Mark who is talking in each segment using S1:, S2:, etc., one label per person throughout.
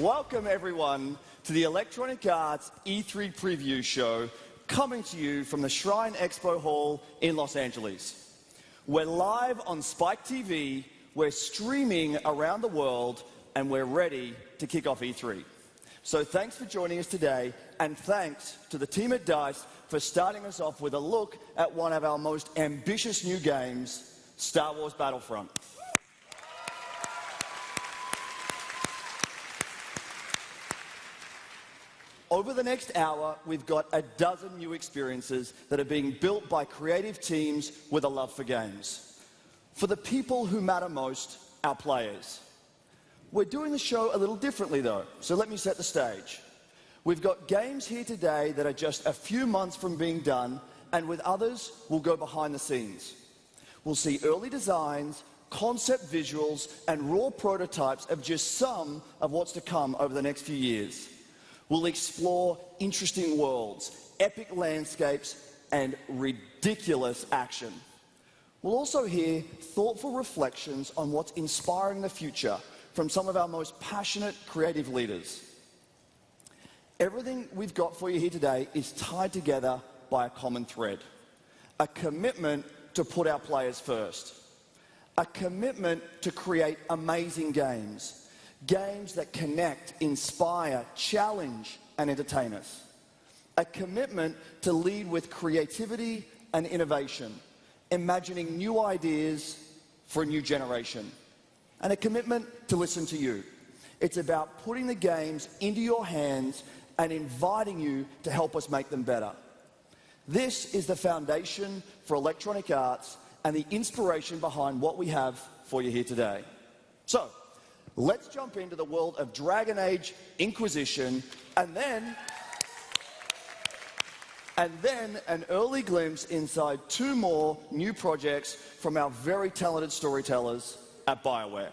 S1: Welcome, everyone, to the Electronic Arts E3 preview show, coming to you from the Shrine Expo Hall in Los Angeles. We're live on Spike TV, we're streaming around the world, and we're ready to kick off E3. So thanks for joining us today, and thanks to the team at DICE for starting us off with a look at one of our most ambitious new games, Star Wars Battlefront. Over the next hour, we've got a dozen new experiences that are being built by creative teams with a love for games. For the people who matter most, our players. We're doing the show a little differently though, so let me set the stage. We've got games here today that are just a few months from being done, and with others, we'll go behind the scenes. We'll see early designs, concept visuals, and raw prototypes of just some of what's to come over the next few years. We'll explore interesting worlds, epic landscapes, and ridiculous action. We'll also hear thoughtful reflections on what's inspiring the future from some of our most passionate creative leaders. Everything we've got for you here today is tied together by a common thread. A commitment to put our players first. A commitment to create amazing games. Games that connect, inspire, challenge, and entertain us. A commitment to lead with creativity and innovation, imagining new ideas for a new generation. And a commitment to listen to you. It's about putting the games into your hands and inviting you to help us make them better. This is the foundation for Electronic Arts and the inspiration behind what we have for you here today. So, let's jump into the world of Dragon Age Inquisition, and then an early glimpse inside two more new projects from our very talented storytellers at BioWare.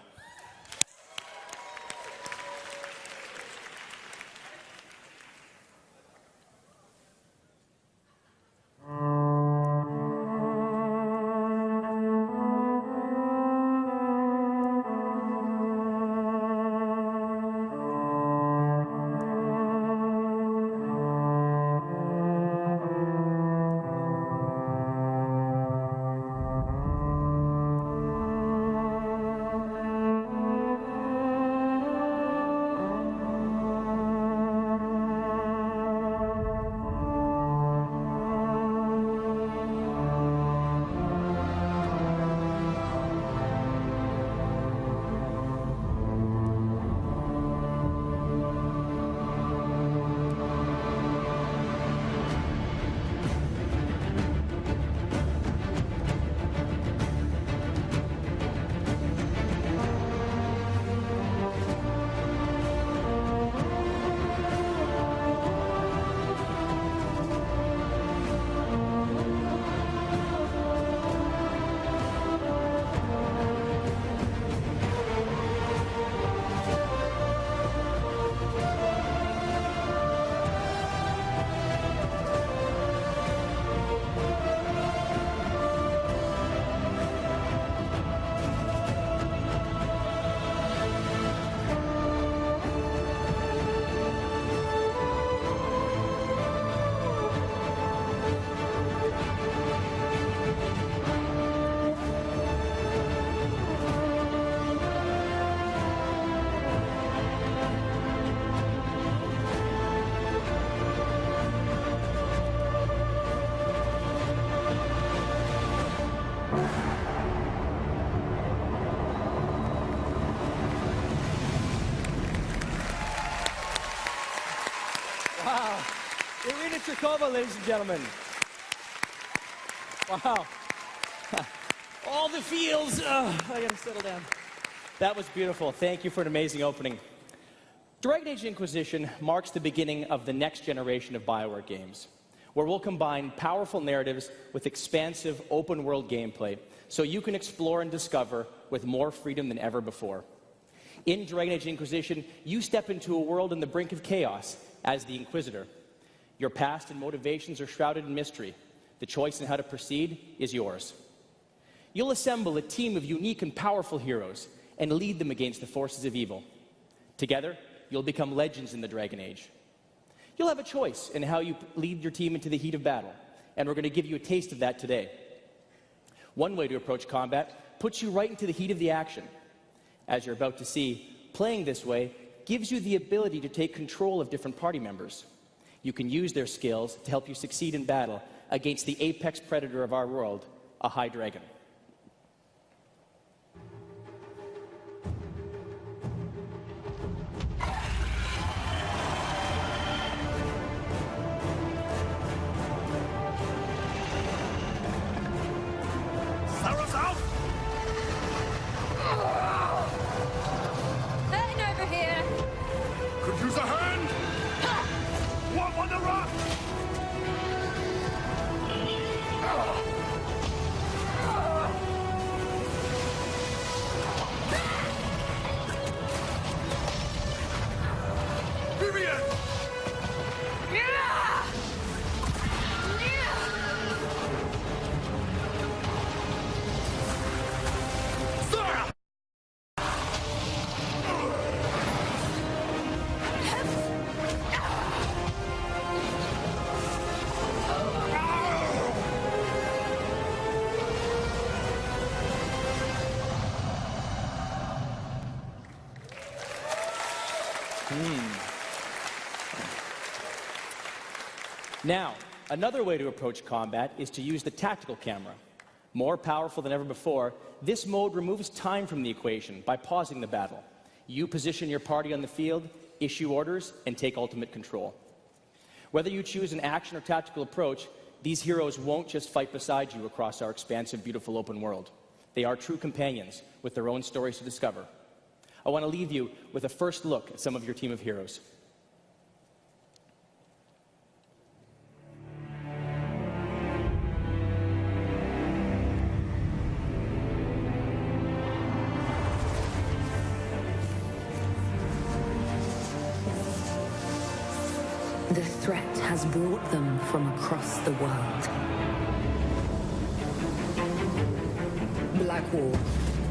S2: Ladies and gentlemen. Wow. All the feels. I gotta settle down. That was beautiful. Thank you for an amazing opening. Dragon Age Inquisition marks the beginning of the next generation of BioWare games, where we'll combine powerful narratives with expansive open-world gameplay, so you can explore and discover with more freedom than ever before. In Dragon Age Inquisition, you step into a world on the brink of chaos as the Inquisitor. Your past and motivations are shrouded in mystery. The choice in how to proceed is yours. You'll assemble a team of unique and powerful heroes and lead them against the forces of evil. Together, you'll become legends in the Dragon Age. You'll have a choice in how you lead your team into the heat of battle, and we're going to give you a taste of that today. One way to approach combat puts you right into the heat of the action. As you're about to see, playing this way gives you the ability to take control of different party members. You can use their skills to help you succeed in battle against the apex predator of our world, a high dragon. Now, another way to approach combat is to use the tactical camera. More powerful than ever before, this mode removes time from the equation by pausing the battle. You position your party on the field, issue orders, and take ultimate control. Whether you choose an action or tactical approach, these heroes won't just fight beside you across our expansive, beautiful open world. They are true companions with their own stories to discover. I want to leave you with a first look at some of your team of heroes.
S3: The threat has brought them from across the world. Blackwall,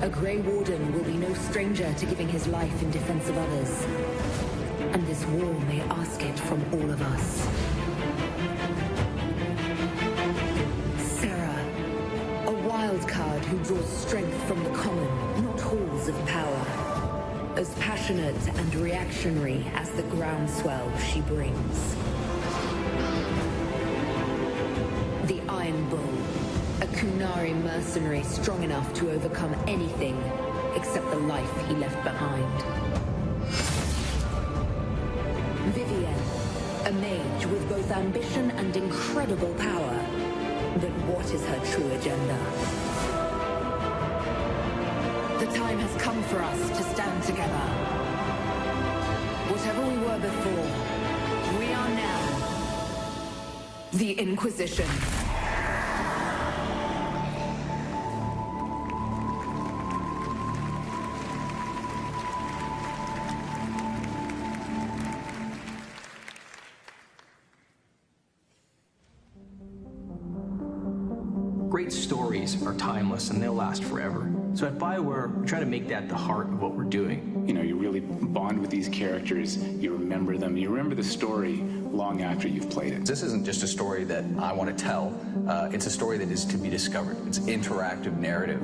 S3: a Grey Warden, will be no stranger to giving his life in defense of others. And this war may ask it from all of us. Sarah, a wild card who draws strength from the common, not halls of power. As passionate and reactionary as the groundswell she brings. The Iron Bull, a Kunari mercenary strong enough to overcome anything except the life he left behind. Vivienne, a mage with both ambition and incredible power. But what is her true agenda? The time has come for us to stand together. Whatever we were before, we are now the Inquisition.
S4: Great stories are timeless and they'll last forever. So at BioWare, we try to make that the heart of what we're doing.
S5: You know, you really bond with these characters, you remember them, you remember the story long after you've played it.
S6: This isn't just a story that I want to tell, it's a story that is to be discovered. It's interactive narrative.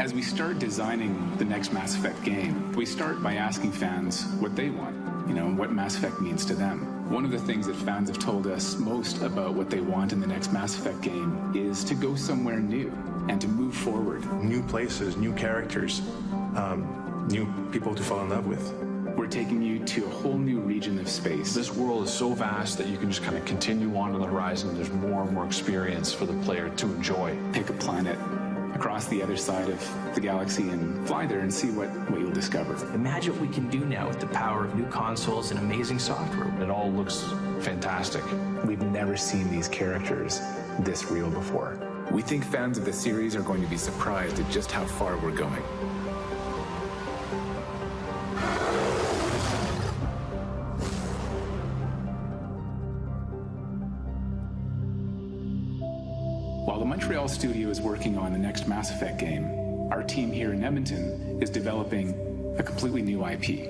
S5: As we start designing the next Mass Effect game, we start by asking fans what they want, you know, what Mass Effect means to them. One of the things that fans have told us most about what they want in the next Mass Effect game is to go somewhere new and to move forward.
S7: New places, new characters, new people to fall in love with.
S5: We're taking you to a whole new region of space.
S8: This world is so vast that you can just kind of continue on to the horizon. There's more and more experience for the player to enjoy.
S5: Pick a planet across the other side of the galaxy and fly there and see what you'll discover.
S4: Imagine what we can do now with the power of new consoles and amazing software.
S8: It all looks fantastic.
S5: We've never seen these characters this real before. We think fans of the series are going to be surprised at just how far we're going. While the Montreal studio is working on the next Mass Effect game, our team here in Edmonton is developing a completely new IP.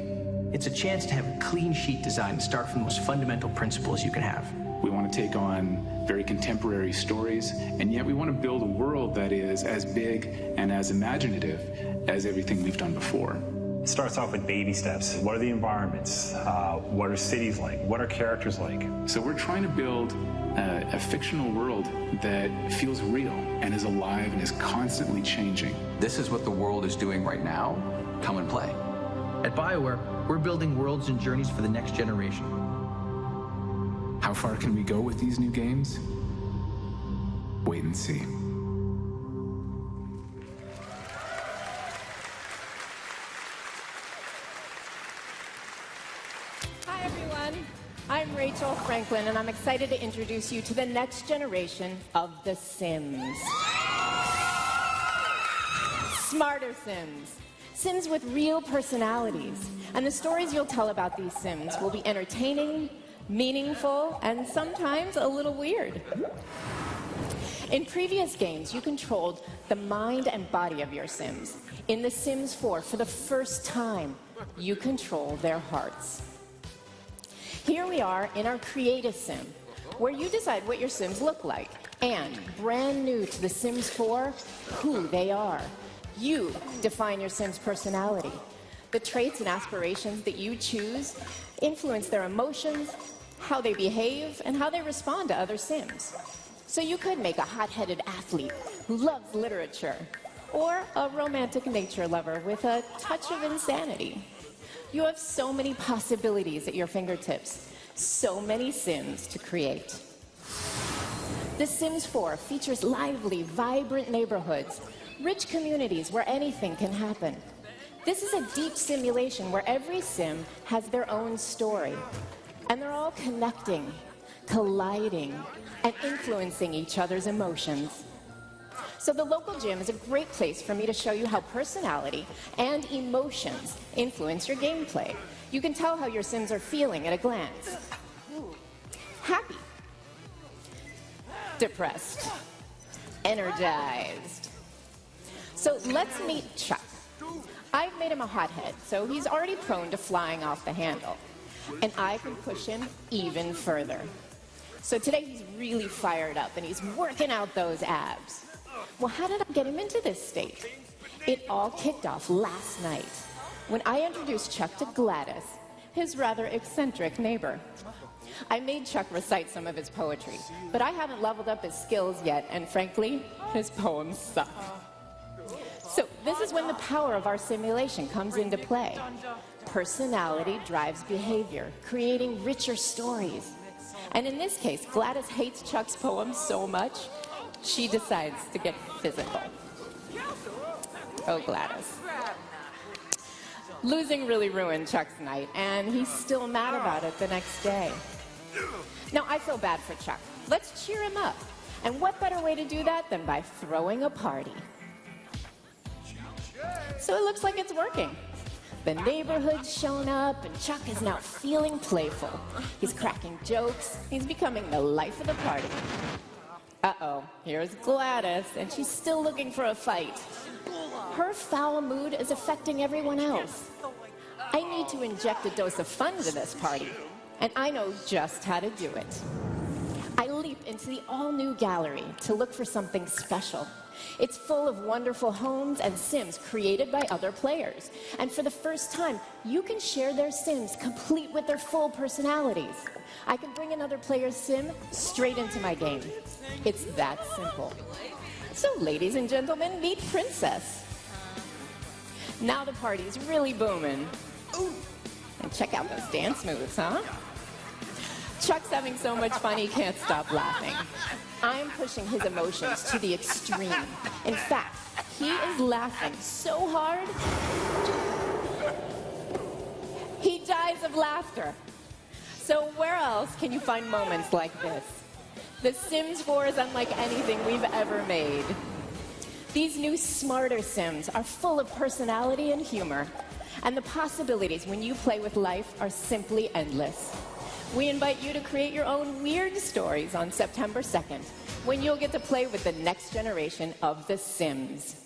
S4: It's a chance to have a clean sheet design and start from the most fundamental principles you can have.
S5: We want to take on very contemporary stories, and yet we want to build a world that is as big and as imaginative as everything we've done before.
S9: It starts off with baby steps. What are the environments? What are cities like? What are characters like?
S5: So we're trying to build a fictional world that feels real and is alive and is constantly changing.
S6: This is what the world is doing right now. Come and play.
S4: At BioWare, we're building worlds and journeys for the next generation.
S5: How far can we go with these new games? Wait and see.
S10: Hi everyone, I'm Rachel Franklin and I'm excited to introduce you to the next generation of The Sims. Smarter Sims. Sims with real personalities. And the stories you'll tell about these Sims will be entertaining, meaningful, and sometimes a little weird. In previous games, you controlled the mind and body of your Sims. In The Sims 4, for the first time, you control their hearts. Here we are in our Create a Sim, where you decide what your Sims look like, and, brand new to The Sims 4, who they are. You define your Sims' personality. The traits and aspirations that you choose influence their emotions, how they behave, and how they respond to other Sims. So you could make a hot-headed athlete who loves literature, or a romantic nature lover with a touch of insanity. You have so many possibilities at your fingertips, so many Sims to create. The Sims 4 features lively, vibrant neighborhoods, rich communities where anything can happen. This is a deep simulation where every Sim has their own story, and they're all connecting, colliding, and influencing each other's emotions. So the local gym is a great place for me to show you how personality and emotions influence your gameplay. You can tell how your Sims are feeling at a glance. Happy, depressed, energized. So let's meet Chuck. I've made him a hothead, so he's already prone to flying off the handle. And I can push him even further. So today he's really fired up and he's working out those abs. Well, how did I get him into this state? It all kicked off last night when I introduced Chuck to Gladys, his rather eccentric neighbor. I made Chuck recite some of his poetry, but I haven't leveled up his skills yet, and frankly, his poems suck. So this is when the power of our simulation comes into play. Personality drives behavior, creating richer stories. And in this case, Gladys hates Chuck's poems so much, she decides to get physical. Oh, Gladys. Losing really ruined Chuck's night, and he's still mad about it the next day. Now, I feel bad for Chuck. Let's cheer him up. And what better way to do that than by throwing a party? So it looks like it's working. The neighborhood's shown up, and Chuck is now feeling playful. He's cracking jokes. He's becoming the life of the party. Uh-oh, here's Gladys, and she's still looking for a fight. Her foul mood is affecting everyone else. I need to inject a dose of fun to this party, and I know just how to do it. I leap into the all-new gallery to look for something special. It's full of wonderful homes and Sims created by other players. And for the first time, you can share their Sims complete with their full personalities. I can bring another player's Sim straight into my game. It's that simple. So, ladies and gentlemen, meet Princess. Now the party's really booming. Ooh. And check out those dance moves, huh? Chuck's having so much fun he can't stop laughing. I'm pushing his emotions to the extreme. In fact, he is laughing so hard, he dies of laughter. So where else can you find moments like this? The Sims 4 is unlike anything we've ever made. These new smarter Sims are full of personality and humor, and the possibilities when you play with life are simply endless. We invite you to create your own weird stories on September 2nd, when you'll get to play with the next generation of The Sims.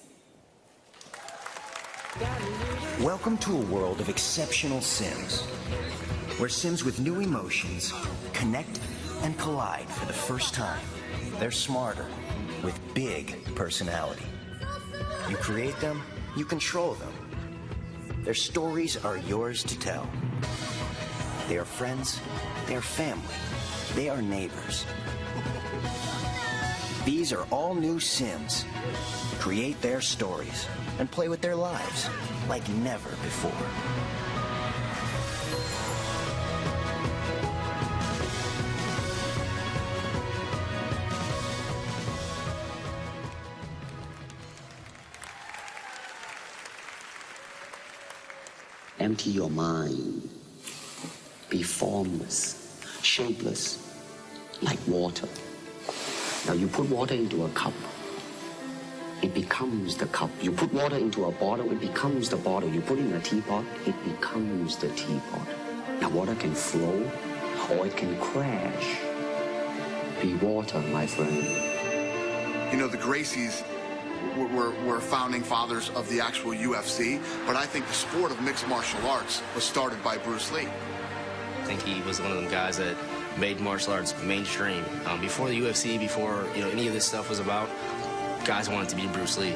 S11: Welcome to a world of exceptional Sims, where Sims with new emotions connect and collide for the first time. They're smarter, with big personality. You create them, you control them. Their stories are yours to tell. They are friends, they are family, they are neighbors. These are all new Sims. Create their stories and play with their lives like never before.
S12: Empty your mind. Be formless, shapeless, like water. Now you put water into a cup, it becomes the cup. You put water into a bottle, it becomes the bottle. You put it in a teapot, it becomes the teapot. Now water can flow or it can crash. Be water, my friend.
S13: You know, the Gracies were founding fathers of the actual UFC, but I think the sport of mixed martial arts was started by Bruce Lee.
S14: I think he was one of them guys that made martial arts mainstream. Before the UFC, before any of this stuff was about, guys wanted to be Bruce Lee.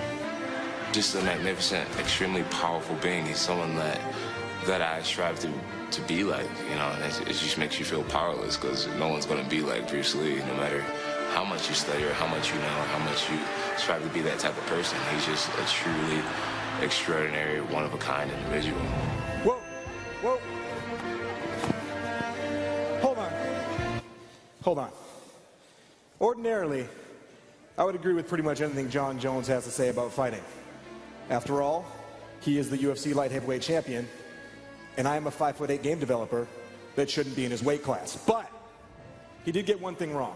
S15: Just a magnificent, extremely powerful being. He's someone that I strive to be like, and it just makes you feel powerless because no one's going to be like Bruce Lee, no matter how much you study or how much you know or how much you strive to be that type of person. He's just a truly extraordinary, one-of-a-kind individual.
S16: Whoa, whoa. Hold on. Ordinarily, I would agree with pretty much anything John Jones has to say about fighting. After all, he is the UFC light heavyweight champion, and I am a 5'8" game developer that shouldn't be in his weight class. But he did get one thing wrong.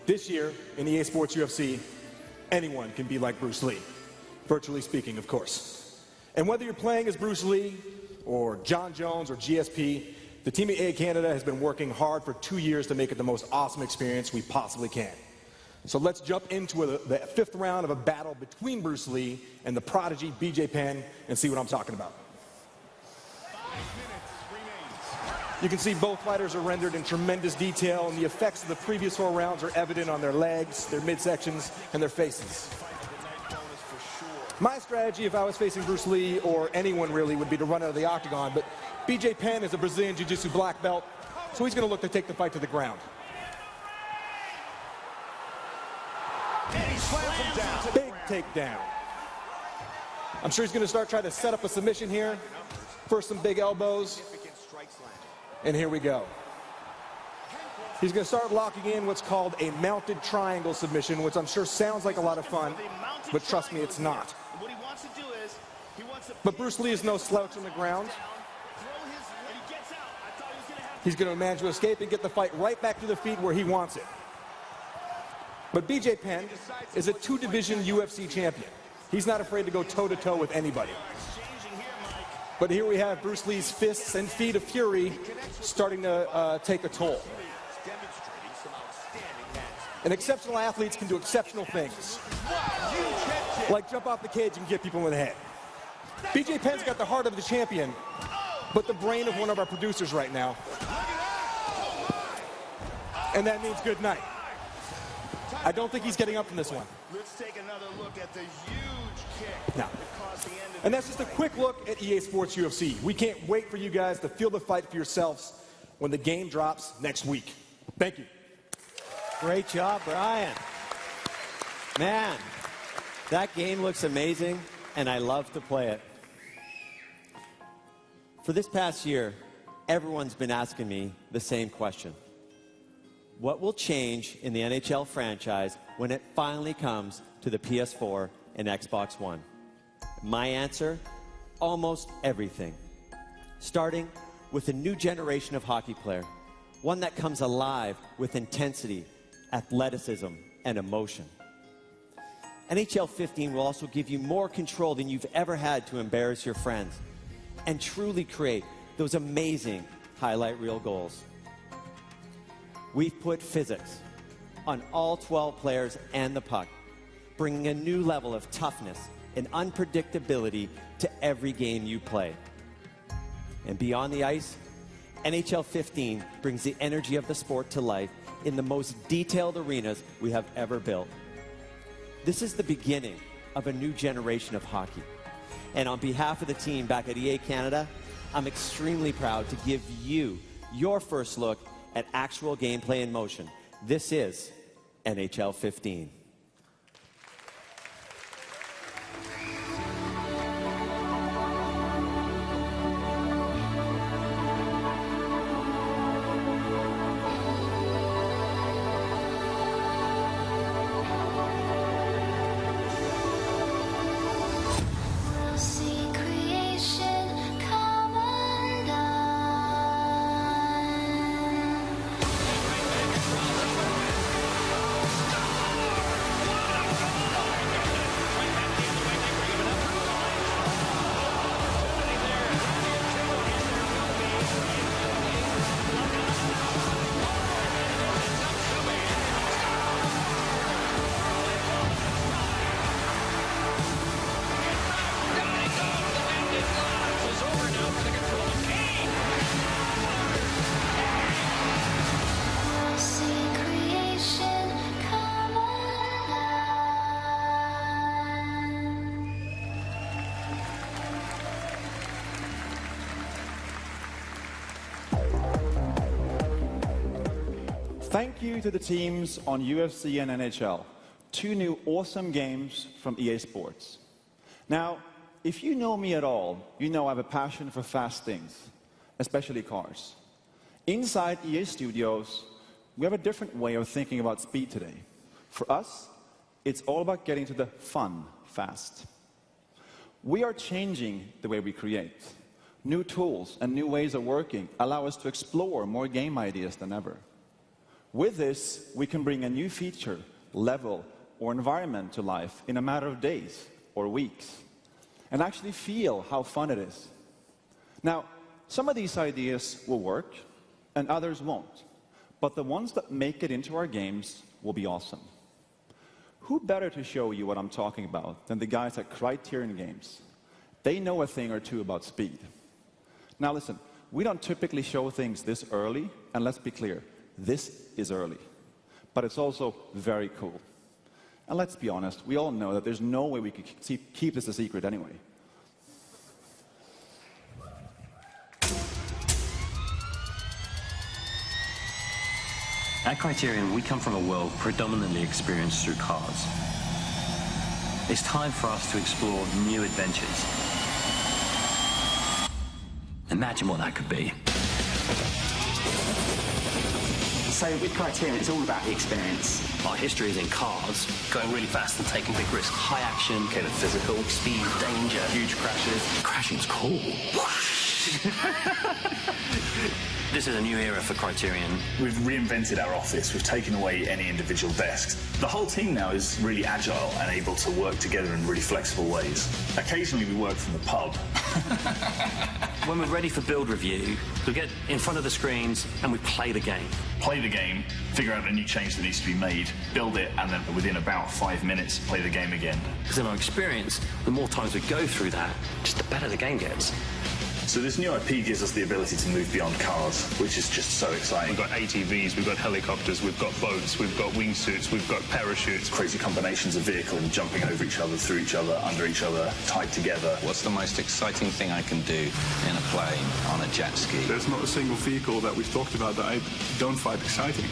S16: This year, in EA Sports UFC, anyone can be like Bruce Lee. Virtually speaking, of course. And whether you're playing as Bruce Lee, or John Jones, or GSP, the team at EA Canada has been working hard for 2 years to make it the most awesome experience we possibly can. So let's jump into the fifth round of a battle between Bruce Lee and the prodigy BJ Penn and see what I'm talking about. You can see both fighters are rendered in tremendous detail, and the effects of the previous 4 rounds are evident on their legs, their midsections, and their faces. My strategy, if I was facing Bruce Lee, or anyone really, would be to run out of the octagon, but BJ Penn is a Brazilian Jiu-Jitsu black belt, so he's going to look to take the fight to the ground. Big takedown. I'm sure he's going to start trying to set up a submission here. First, some big elbows. And here we go. He's going to start locking in what's called a mounted triangle submission, which I'm sure sounds like a lot of fun, but trust me, it's not. But Bruce Lee is no slouch on the ground. He's going to manage to escape and get the fight right back to the feet where he wants it. But BJ Penn is a 2-division UFC champion. He's not afraid to go toe-to-toe with anybody. But here we have Bruce Lee's fists and feet of fury starting to take a toll. And exceptional athletes can do exceptional things, like jump off the cage and get people in the head. BJ Penn's got the heart of the champion, but the brain of one of our producers right now. And that means good night. I don't think he's getting up from this one.
S17: Let's take another look at the huge kick.
S16: No. And that's just a quick look at EA Sports UFC. We can't wait for you guys to feel the fight for yourselves when the game drops next week. Thank you.
S18: Great job, Brian. Man, that game looks amazing, and I love to play it. For this past year, everyone's been asking me the same question. What will change in the NHL franchise when it finally comes to the PS4 and Xbox One? My answer, almost everything. Starting with a new generation of hockey player, one that comes alive with intensity, athleticism, and emotion. NHL 15 will also give you more control than you've ever had to embarrass your friends and truly create those amazing highlight reel goals. We've put physics on all 12 players and the puck, bringing a new level of toughness, and unpredictability to every game you play. And beyond the ice, NHL 15 brings the energy of the sport to life in the most detailed arenas we have ever built. This is the beginning of a new generation of hockey. And on behalf of the team back at EA Canada, I'm extremely proud to give you your first look at actual gameplay in motion. This is NHL 15.
S19: Thank you to the teams on UFC and NHL. Two new awesome games from EA Sports. Now, if you know me at all, you know I have a passion for fast things, especially cars. Inside EA Studios, we have a different way of thinking about speed today. For us, it's all about getting to the fun fast. We are changing the way we create. New tools and new ways of working allow us to explore more game ideas than ever. With this, we can bring a new feature, level, or environment to life in a matter of days or weeks, and actually feel how fun it is. Now, some of these ideas will work, and others won't, but the ones that make it into our games will be awesome. Who better to show you what I'm talking about than the guys at Criterion Games? They know a thing or two about speed. Now listen, we don't typically show things this early, and let's be clear, this is early, but it's also very cool. And let's be honest, we all know that there's no way we could keep this a secret anyway.
S20: At Criterion, we come from a world predominantly experienced through cars. It's time for us to explore new adventures. Imagine what that could be.
S21: So with Criterion, it's all about the experience.
S20: Our history is in cars, going really fast and taking big risks. High action, kind of physical, speed, danger, huge crashes. Crashing's cool. This is a new era for Criterion.
S22: We've reinvented our office. We've taken away any individual desks. The whole team now is really agile and able to work together in really flexible ways. Occasionally we work from the pub.
S20: When we're ready for build review, we get in front of the screens and we play the game.
S22: Play the game, figure out a new change that needs to be made, build it, and then within about 5 minutes, play the game again.
S20: Because in our experience, the more times we go through that, just the better the game gets.
S22: So this new IP gives us the ability to move beyond cars, which is just so exciting.
S8: We've got ATVs, we've got helicopters, we've got boats, we've got wingsuits, we've got parachutes.
S22: Crazy combinations of vehicle and jumping over each other, through each other, under each other, tied together.
S23: What's the most exciting thing I can do in a plane, on a jet ski?
S7: There's not a single vehicle that we've talked about that I don't find exciting.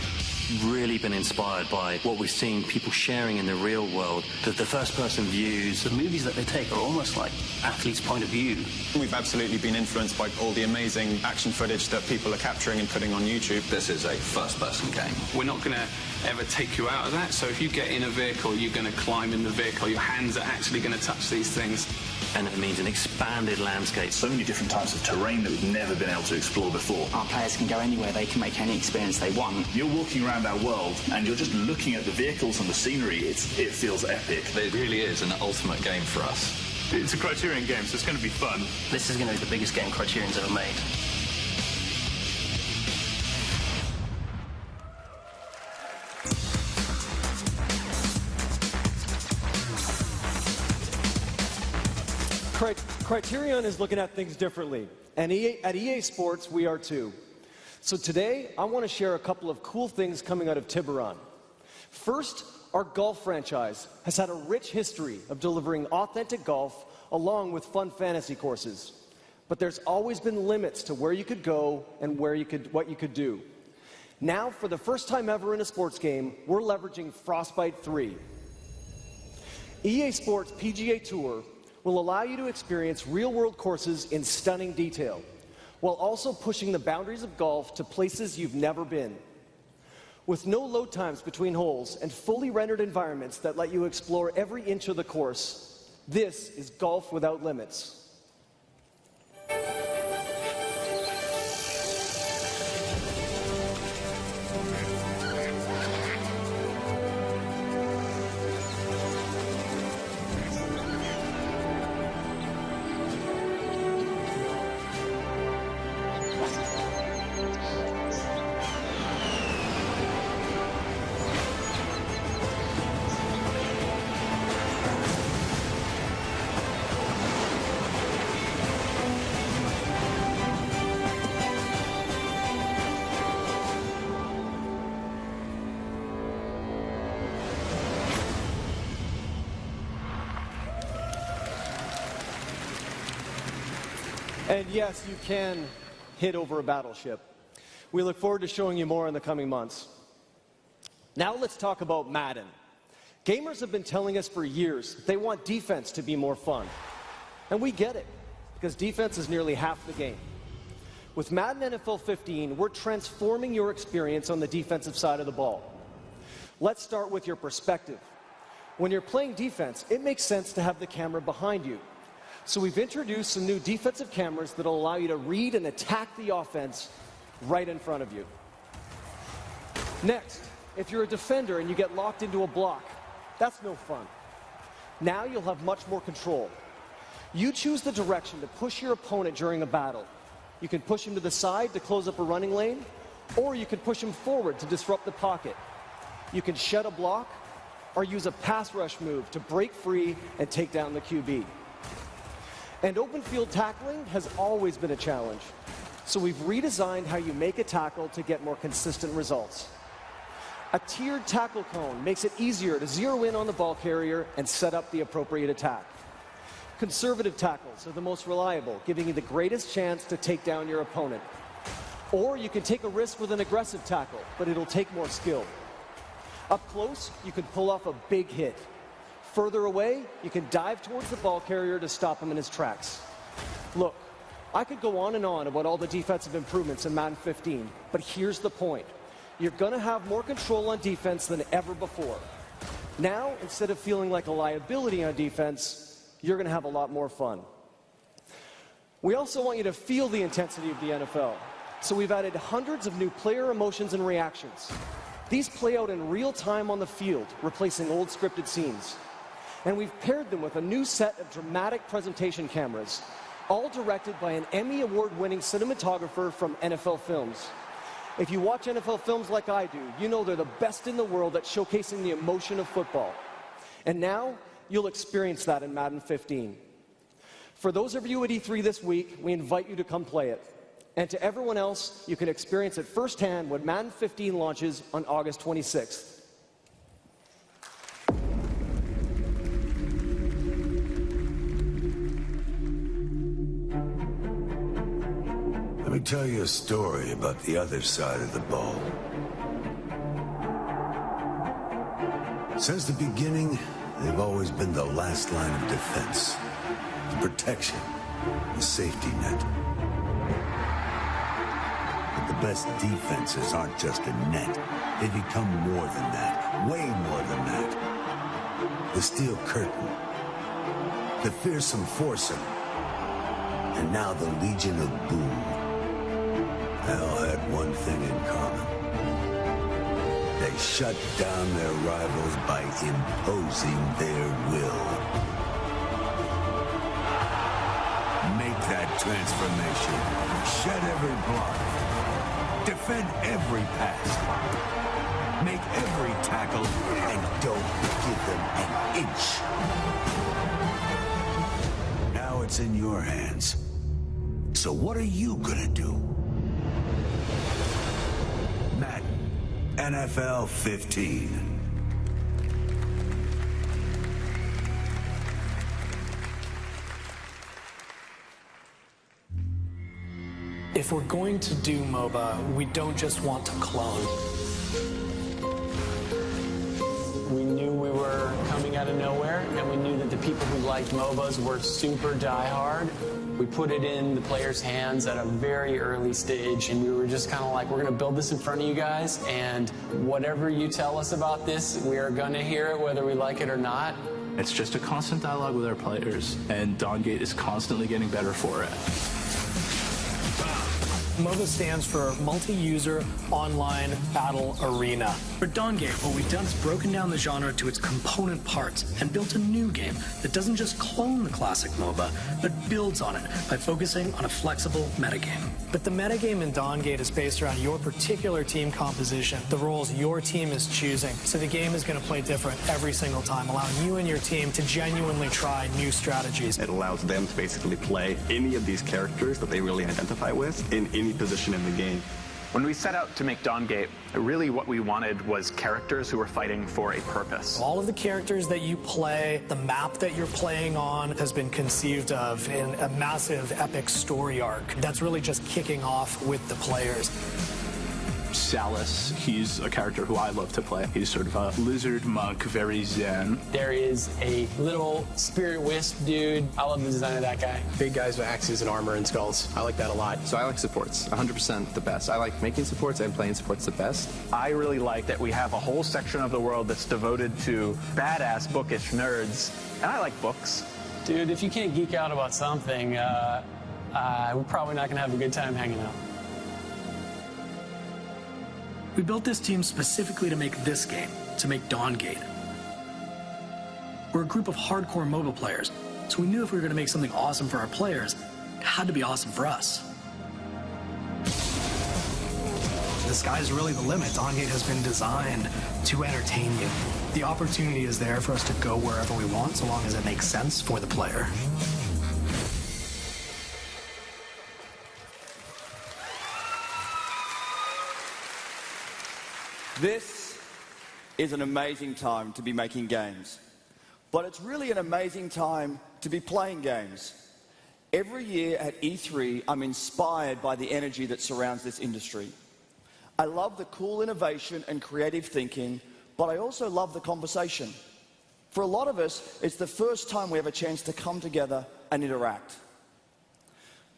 S20: Really been inspired by what we've seen people sharing in the real world, that the first-person views.
S21: The movies that they take are almost like athletes' point of view.
S23: We've absolutely been influenced by all the amazing action footage that people are capturing and putting on YouTube. This is a first-person game.
S5: We're not going to ever take you out of that, so if you get in a vehicle, you're going to climb in the vehicle. Your hands are actually going to touch these things.
S20: And it means an expanded landscape.
S22: So many different types of terrain that we've never been able to explore before.
S21: Our players can go anywhere, they can make any experience they want.
S22: You're walking around our world and you're just looking at the vehicles and the scenery. It feels epic.
S23: It really is an ultimate game for us.
S8: It's a Criterion game, so it's going to be fun.
S21: This is going to be the biggest game Criterion's ever made.
S1: Criterion is looking at things differently, and at EA Sports, we are too. So today, I want to share a couple of cool things coming out of Tiburon. First, our golf franchise has had a rich history of delivering authentic golf along with fun fantasy courses. But there's always been limits to where you could go and what you could do. Now, for the first time ever in a sports game, we're leveraging Frostbite 3. EA Sports PGA Tour will allow you to experience real-world courses in stunning detail, while also pushing the boundaries of golf to places you've never been. With no load times between holes and fully rendered environments that let you explore every inch of the course, this is golf without limits. And yes, you can hit over a battleship. We look forward to showing you more in the coming months. Now let's talk about Madden. Gamers have been telling us for years they want defense to be more fun. And we get it, because defense is nearly half the game. With Madden NFL 15, we're transforming your experience on the defensive side of the ball. Let's start with your perspective. When you're playing defense, it makes sense to have the camera behind you. So we've introduced some new defensive cameras that will allow you to read and attack the offense right in front of you. Next, if you're a defender and you get locked into a block, that's no fun. Now you'll have much more control. You choose the direction to push your opponent during a battle. You can push him to the side to close up a running lane, or you can push him forward to disrupt the pocket. You can shed a block, or use a pass rush move to break free and take down the QB. And open field tackling has always been a challenge. So we've redesigned how you make a tackle to get more consistent results. A tiered tackle cone makes it easier to zero in on the ball carrier and set up the appropriate attack. Conservative tackles are the most reliable, giving you the greatest chance to take down your opponent. Or you can take a risk with an aggressive tackle, but it'll take more skill. Up close, you can pull off a big hit. Further away, you can dive towards the ball carrier to stop him in his tracks. Look, I could go on and on about all the defensive improvements in Madden 15, but here's the point. You're going to have more control on defense than ever before. Now, instead of feeling like a liability on defense, you're going to have a lot more fun. We also want you to feel the intensity of the NFL, so we've added hundreds of new player emotions and reactions. These play out in real time on the field, replacing old scripted scenes. And we've paired them with a new set of dramatic presentation cameras, all directed by an Emmy Award-winning cinematographer from NFL Films. If you watch NFL films like I do, you know they're the best in the world at showcasing the emotion of football. And now, you'll experience that in Madden 15. For those of you at E3 this week, we invite you to come play it. And to everyone else, you can experience it firsthand when Madden 15 launches on August 26th.
S2: Let me tell you a story about the other side of the ball. Since the beginning, they've always been the last line of defense, the protection, the safety net. But the best defenses aren't just a net. They become more than that, way more than that. The steel curtain, the fearsome foursome, and now the Legion of Boom. They all had one thing in common. They shut down their rivals by imposing their will. Make that transformation. Shed every block. Defend every pass. Make every tackle, and don't give them an inch. Now it's in your hands. So what are you gonna do? Madden, NFL 15.
S3: If we're going to do MOBA, we don't just want to clone.
S4: We knew we were coming out of nowhere, and we knew that the people who liked MOBAs were super diehard. We put it in the players' hands at a very early stage, and we were just kind of like, we're going to build this in front of you guys, and whatever you tell us about this, we are going to hear it whether we like it or not.
S5: It's just a constant dialogue with our players, and Dawngate is constantly getting better for it.
S3: MOBA stands for Multi-User Online Battle Arena. For Dawngate, what we've done is broken down the genre to its component parts and built a new game that doesn't just clone the classic MOBA, but builds on it by focusing on a flexible metagame. But the metagame in Dawngate is based around your particular team composition, the roles your team is choosing. So the game is going to play different every single time, allowing you and your team to genuinely try new strategies.
S6: It allows them to basically play any of these characters that they really identify with in any position in the game.
S9: When we set out to make Dawngate, really what we wanted was characters who were fighting for a purpose.
S3: All of the characters that you play, the map that you're playing on has been conceived of in a massive epic story arc that's really just kicking off with the players.
S5: Salus, he's a character who I love to play. He's sort of a lizard monk, very zen.
S4: There is a little spirit wisp dude. I love the design of that guy.
S24: Big guys with axes and armor and skulls. I like that a lot. So I like supports, 100% the best. I like making supports and playing supports the best.
S9: I really like that we have a whole section of the world that's devoted to badass, bookish nerds. And I like books.
S4: Dude, if you can't geek out about something, we're probably not going to have a good time hanging out.
S3: We built this team specifically to make this game, to make Dawngate. We're a group of hardcore MOBA players, so we knew if we were going to make something awesome for our players, it had to be awesome for us. The sky's really the limit. Dawngate has been designed to entertain you. The opportunity is there for us to go wherever we want, so long as it makes sense for the player.
S25: This is an amazing time to be making games, but it's really an amazing time to be playing games. Every year at E3, I'm inspired by the energy that surrounds this industry. I love the cool innovation and creative thinking, but I also love the conversation. For a lot of us, it's the first time we have a chance to come together and interact.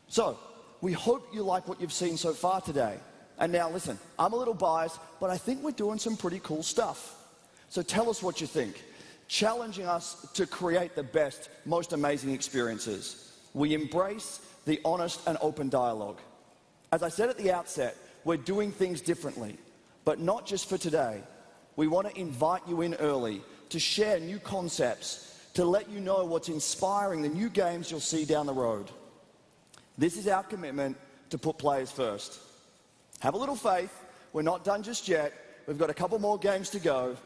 S25: So, we hope you like what you've seen so far today. And now listen, I'm a little biased, but I think we're doing some pretty cool stuff. So tell us what you think, challenging us to create the best, most amazing experiences. We embrace the honest and open dialogue. As I said at the outset, we're doing things differently, but not just for today. We want to invite you in early to share new concepts, to let you know what's inspiring the new games you'll see down the road. This is our commitment to put players first. Have a little faith. We're not done just yet. We've got a couple more games to go.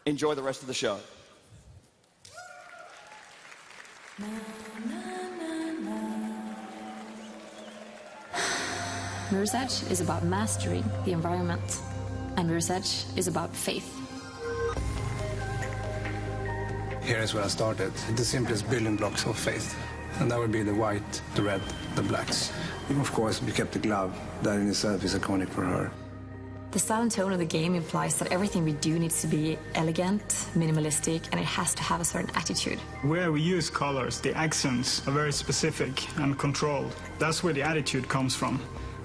S25: Enjoy the rest of the show.
S26: Mirror's Edge is about mastering the environment, and Mirror's Edge is about faith.
S27: Here is where I started. The simplest building blocks of faith. And that would be the white, the red, the blacks. And of course, we kept the glove. That in itself is iconic for her.
S26: The style and tone of the game implies that everything we do needs to be elegant, minimalistic, and it has to have a certain attitude.
S28: Where we use colors, the accents are very specific and controlled. That's where the attitude comes from.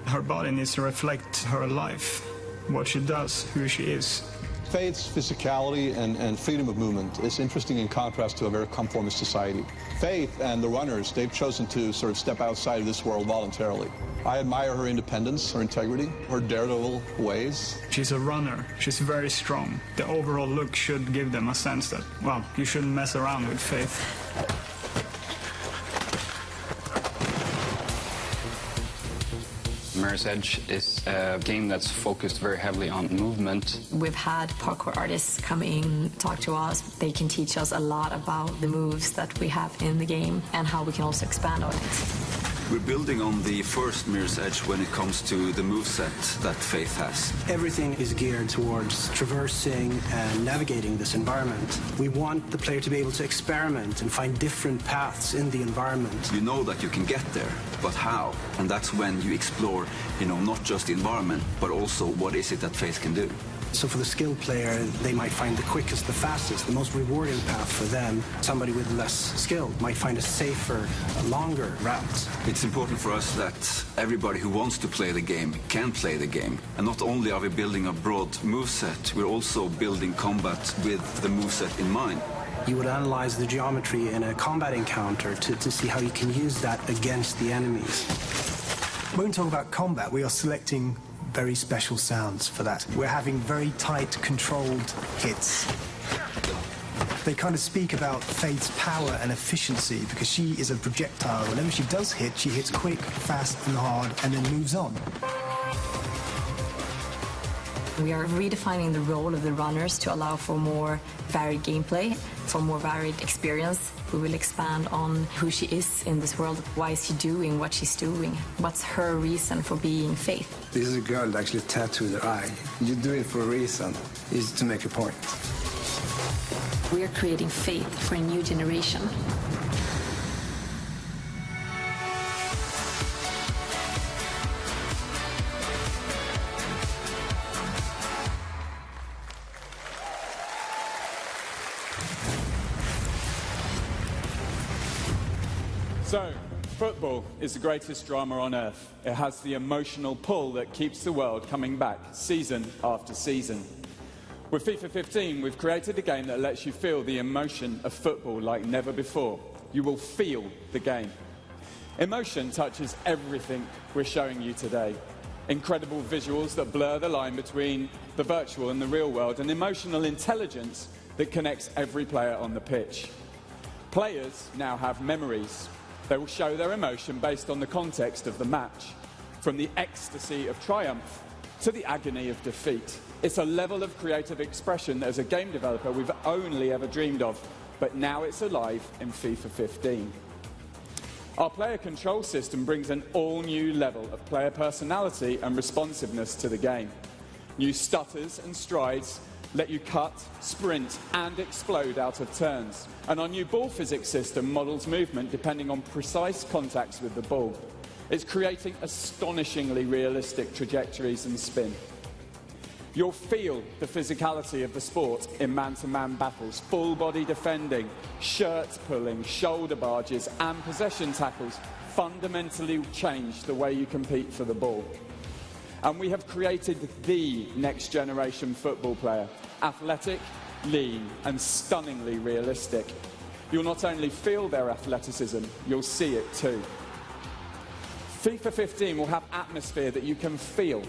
S28: Her body needs to reflect her life, what she does, who she is.
S29: Faith's physicality and freedom of movement is interesting in contrast to a very conformist society. Faith and the runners, they've chosen to sort of step outside of this world voluntarily. I admire her independence, her integrity, her daredevil ways.
S28: She's a runner. She's very strong. The overall look should give them a sense that, well, you shouldn't mess around with Faith.
S10: Mirror's Edge is a game that's focused very heavily on movement.
S26: We've had parkour artists come in, talk to us. They can teach us a lot about the moves that we have in the game and how we can also expand on it.
S11: We're building on the first Mirror's Edge when it comes to the moveset that Faith has.
S12: Everything is geared towards traversing and navigating this environment. We want the player to be able to experiment and find different paths in the environment.
S11: You know that you can get there, but how? And that's when you explore, not just the environment, but also what is it that Faith can do.
S12: So for the skilled player, they might find the quickest, the fastest, the most rewarding path for them. Somebody with less skill might find a safer, longer route.
S11: It's important for us that everybody who wants to play the game can play the game. And not only are we building a broad moveset, we're also building combat with the moveset in mind.
S12: You would analyze the geometry in a combat encounter to see how you can use that against the enemies.
S13: When we talk about combat, we are selecting very special sounds for that. We're having very tight, controlled hits. They kind of speak about Faith's power and efficiency because she is a projectile. Whenever she does hit, she hits quick, fast and hard and then moves on.
S26: We are redefining the role of the runners to allow for more varied gameplay, for more varied experience. We will expand on who she is in this world. Why is she doing what she's doing? What's her reason for being Faith?
S27: This is a girl that actually tattooed her eye. You do it for a reason, is to make a point.
S26: We are creating Faith for a new generation.
S14: So, football is the greatest drama on earth. It has the emotional pull that keeps the world coming back season after season. With FIFA 15, we've created a game that lets you feel the emotion of football like never before. You will feel the game. Emotion touches everything we're showing you today. Incredible visuals that blur the line between the virtual and the real world, and emotional intelligence that connects every player on the pitch. Players now have memories. They will show their emotion based on the context of the match, from the ecstasy of triumph to the agony of defeat. It's a level of creative expression that as a game developer we've only ever dreamed of, but now it's alive in FIFA 15. Our player control system brings an all-new level of player personality and responsiveness to the game. New stutters and strides let you cut, sprint and explode out of turns. And our new ball physics system models movement depending on precise contacts with the ball. It's creating astonishingly realistic trajectories and spin. You'll feel the physicality of the sport in man-to-man battles, full-body defending, shirt pulling, shoulder barges and possession tackles fundamentally change the way you compete for the ball. And we have created the next generation football player, athletic, lean and stunningly realistic. You'll not only feel their athleticism, you'll see it too. FIFA 15 will have atmosphere that you can feel.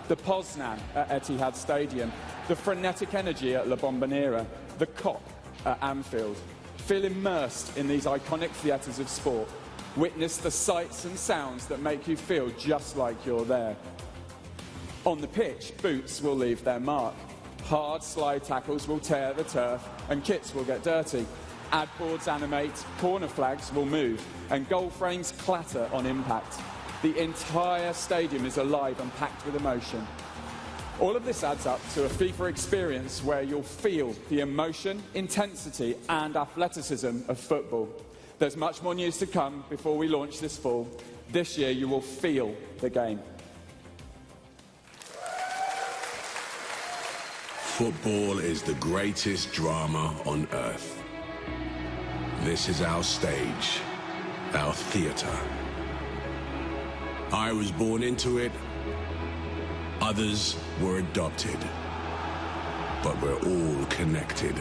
S14: The Poznan at Etihad Stadium, the frenetic energy at La Bombonera, the Kop at Anfield. Feel immersed in these iconic theatres of sport. Witness the sights and sounds that make you feel just like you're there. On the pitch, boots will leave their mark. Hard slide tackles will tear the turf and kits will get dirty. Ad boards animate, corner flags will move and goal frames clatter on impact. The entire stadium is alive and packed with emotion. All of this adds up to a FIFA experience where you'll feel the emotion, intensity and athleticism of football. There's much more news to come before we launch this fall. This year you will feel the game.
S15: Football is the greatest drama on earth. This is our stage, our theater. I was born into it, others were adopted, but we're all connected.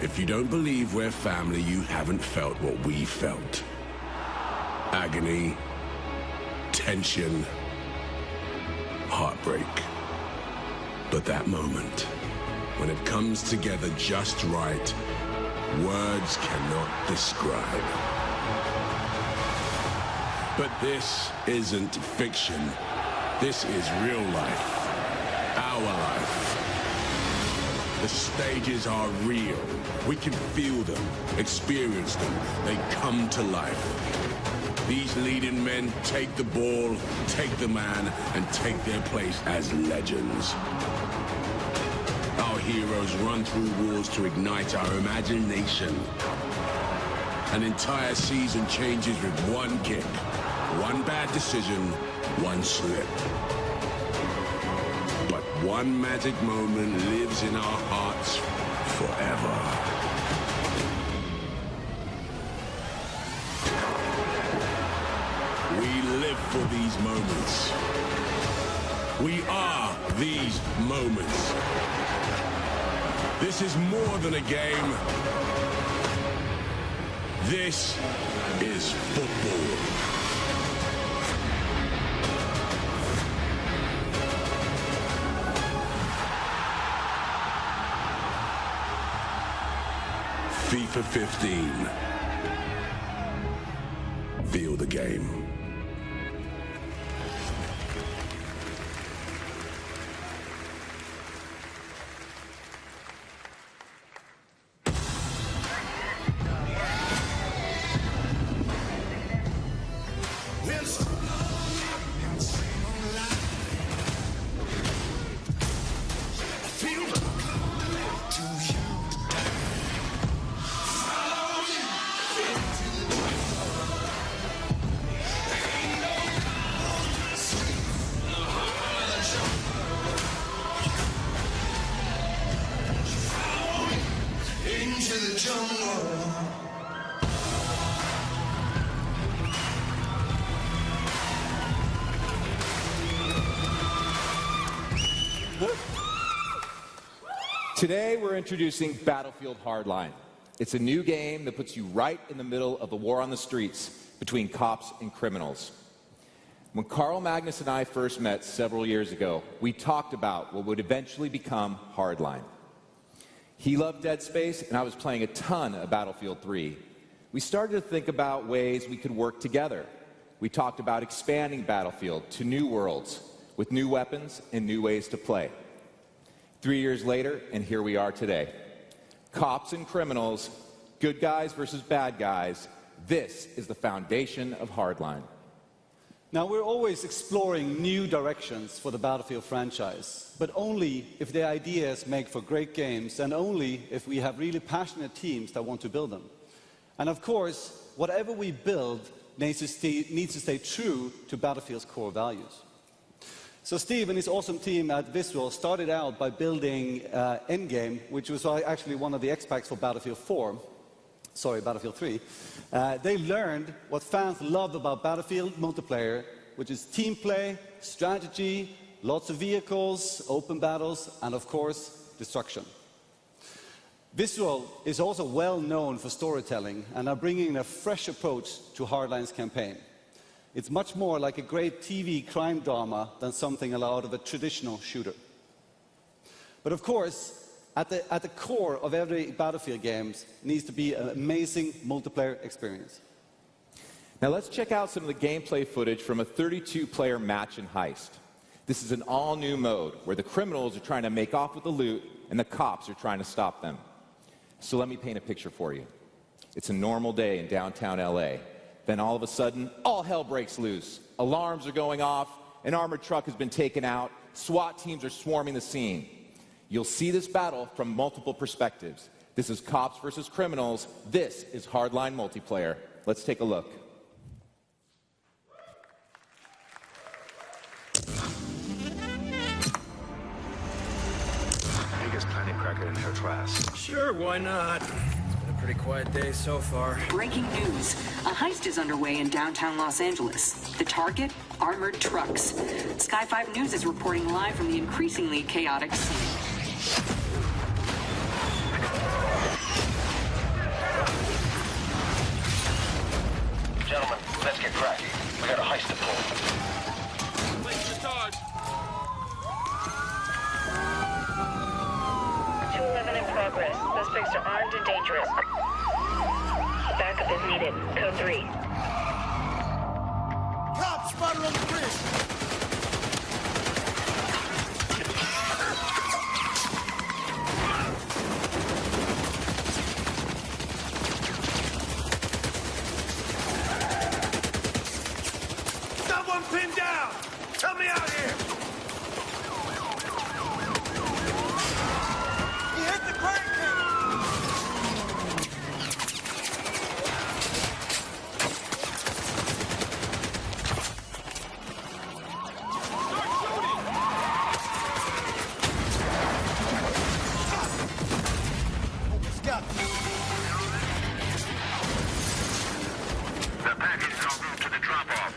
S15: If you don't believe we're family, you haven't felt what we felt. Agony, tension, heartbreak. But that moment, when it comes together just right, words cannot describe. But this isn't fiction. This is real life. Our life. The stages are real. We can feel them, experience them. They come to life. These leading men take the ball, take the man, and take their place as legends. Our heroes run through walls to ignite our imagination. An entire season changes with one kick, one bad decision, one slip. But one magic moment lives in our hearts forever. We live for these moments. We are these moments. This is more than a game. This is football. FIFA 15. Feel the game.
S7: Today, we're introducing Battlefield Hardline. It's a new game that puts you right in the middle of the war on the streets between cops and criminals. When Carl Magnus and I first met several years ago, we talked about what would eventually become Hardline. He loved Dead Space, and I was playing a ton of Battlefield 3. We started to think about ways we could work together. We talked about expanding Battlefield to new worlds with new weapons and new ways to play. 3 years later, and here we are today. Cops and criminals, good guys versus bad guys, this is the foundation of Hardline.
S8: Now, we're always exploring new directions for the Battlefield franchise, but only if the ideas make for great games and only if we have really passionate teams that want to build them. And of course, whatever we build needs to stay true to Battlefield's core values. So Steve and his awesome team at Visual started out by building Endgame, which was actually one of the X-Packs for Battlefield 3. They learned what fans love about Battlefield multiplayer, which is team play, strategy, lots of vehicles, open battles, and of course, destruction. Visual is also well known for storytelling and are bringing a fresh approach to Hardline's campaign. It's much more like a great TV crime drama than something out of a traditional shooter. But of course, at the core of every Battlefield game needs to be an amazing multiplayer experience.
S7: Now let's check out some of the gameplay footage from a 32-player match and heist. This is an all-new mode where the criminals are trying to make off with the loot and the cops are trying to stop them. So let me paint a picture for you. It's a normal day in downtown LA. Then all of a sudden, all hell breaks loose. Alarms are going off, an armored truck has been taken out, SWAT teams are swarming the scene. You'll see this battle from multiple perspectives. This is cops versus criminals. This is Hardline multiplayer. Let's take a look.
S16: Biggest panic cracker in her class.
S3: Sure, why not? Pretty quiet day so far.
S17: Breaking news. A heist is underway in downtown Los Angeles. The target? Armored trucks. Sky 5 News is reporting live from the increasingly chaotic scene.
S16: Gentlemen, let's get cracking. We got a heist to pull. Place your charge.
S18: 211 in progress. Suspects are armed and dangerous. Backup is needed. Code 3.
S1: on the bridge!
S16: Someone pinned down! Help me out here!
S1: He hit the crane!
S16: The package is en route to the drop-off.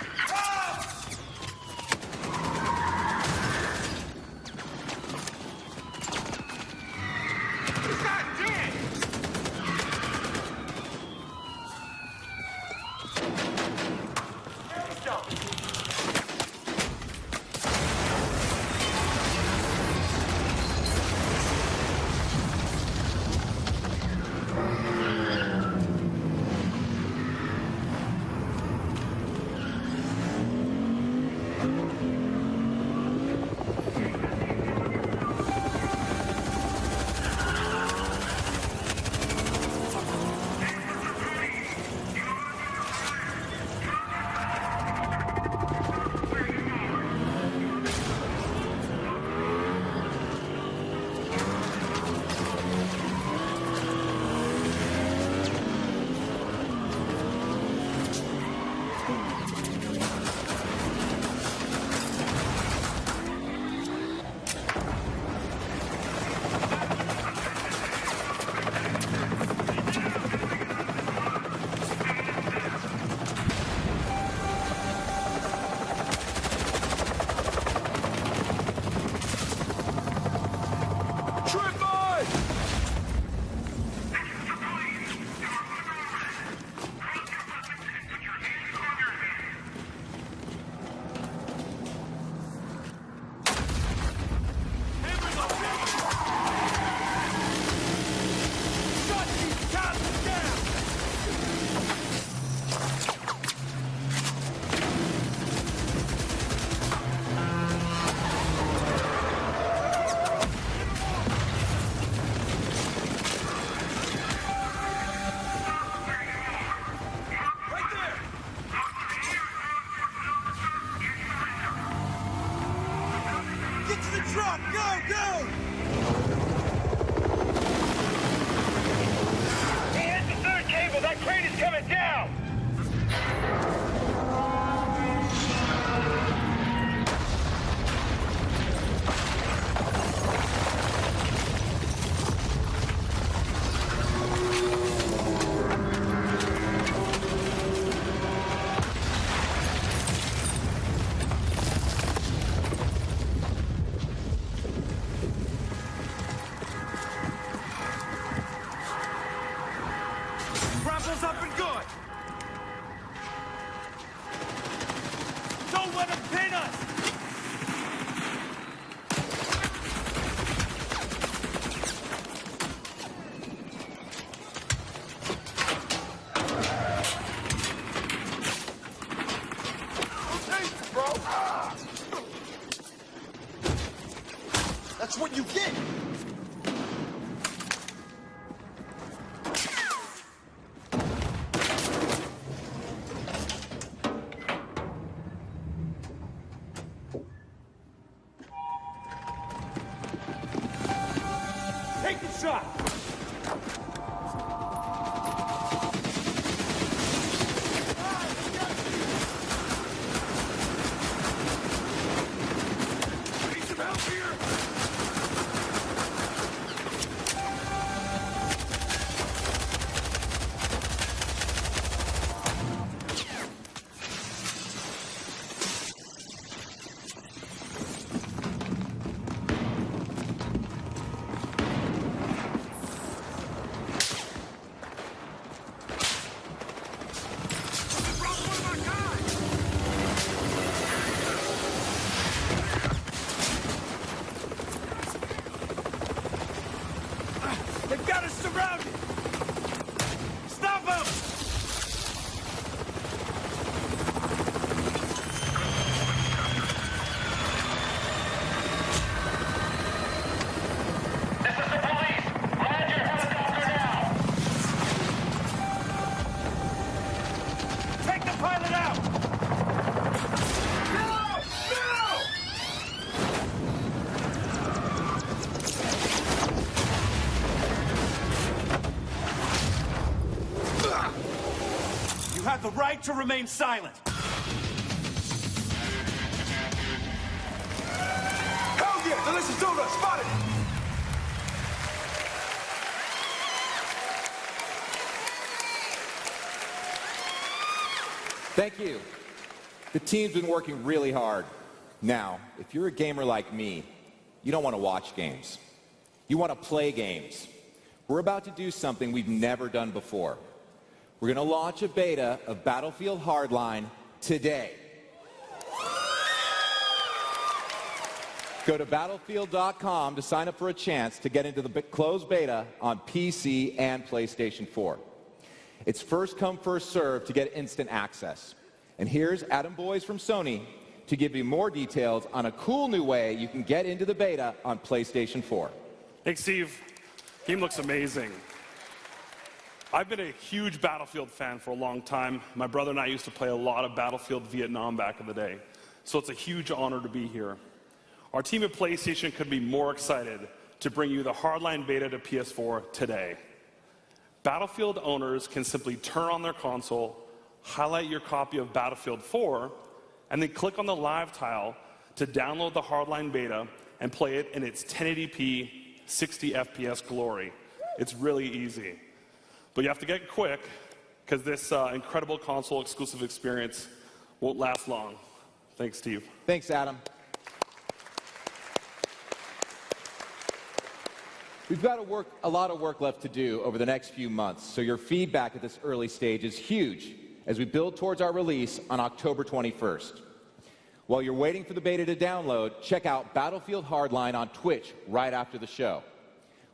S1: Get to the truck! Go, go!
S16: He hit the third cable! That crane is coming down! Grapple's up and good! Don't let him pin us!
S1: Hey, bro! That's what you get!
S16: Take the shot! Need some help here!
S1: have the right to remain silent.
S2: Hell yeah! Delicious donut! Spotted!
S7: Thank you. The team's been working really hard. Now, if you're a gamer like me, you don't want to watch games. You want to play games. We're about to do something we've never done before. We're going to launch a beta of Battlefield Hardline today. Go to battlefield.com to sign up for a chance to get into the closed beta on PC and PlayStation 4. It's first come, first served to get instant access. And here's Adam Boyes from Sony to give you more details on a cool new way you can get into the beta on PlayStation 4.
S5: Thanks, Steve. Game looks amazing. I've been a huge Battlefield fan for a long time. My brother and I used to play a lot of Battlefield Vietnam back in the day. So it's a huge honor to be here. Our team at PlayStation could be more excited to bring you the Hardline beta to PS4 today. Battlefield owners can simply turn on their console, highlight your copy of Battlefield 4, and then click on the live tile to download the Hardline beta and play it in its 1080p 60 FPS glory. It's really easy. But you have to get quick, because this incredible console exclusive experience won't last long. Thanks, Steve.
S7: Thanks, Adam. We've got a lot of work left to do over the next few months, so your feedback at this early stage is huge as we build towards our release on October 21st. While you're waiting for the beta to download, check out Battlefield Hardline on Twitch right after the show.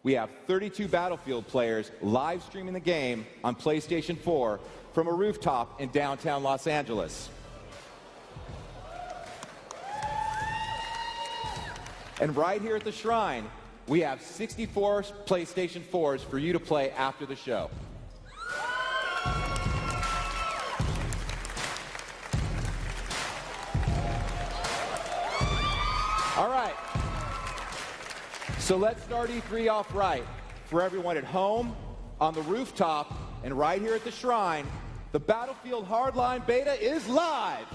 S7: We have 32 Battlefield players live streaming the game on PlayStation 4 from a rooftop in downtown Los Angeles. And right here at the Shrine, we have 64 PlayStation 4s for you to play after the show. All right. So let's start E3 off right. For everyone at home, on the rooftop, and right here at the Shrine, the Battlefield Hardline beta is live.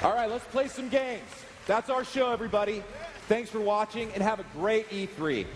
S7: All right, let's play some games. That's our show, everybody. Thanks for watching, and have a great E3.